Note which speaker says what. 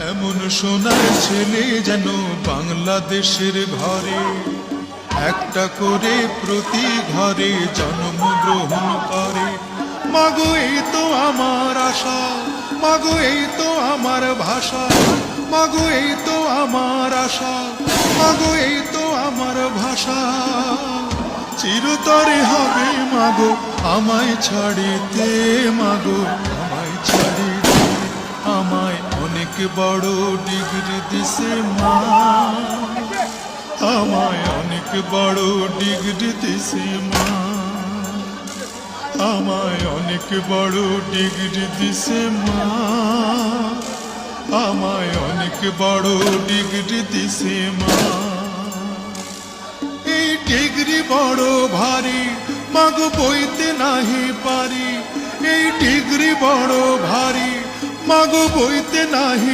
Speaker 1: এমন সোনার ছেলে যেন বাংলাদেশের ঘরে একটা করে প্রতি ঘরে জন্মগ্রহণ করে। মাগো এই তো আমার আশা, মাগো এই তো আমার ভাষা, মাগো এই তো আমার আশা, মাগো এই তো আমার ভাষা। চিরতরে হবে মাগো আমায় ছাড়িতে, মাগো আমায় ছাড়িতে। আমায় অনেক বড় ডিগ্রি দিছে মা, আমায় অনেক বড় ডিগ্রি দিছে মা, আমায় অনেক বড় ডিগ্রি দিছে মা, আমায় অনেক বড় ডিগ্রি দিছে মা। এই ডিগ্রি বড় ভারী মাগো বইতে নাহি পারি, এই ডিগ্রি বড় ভারী মাগো বইতে নাহি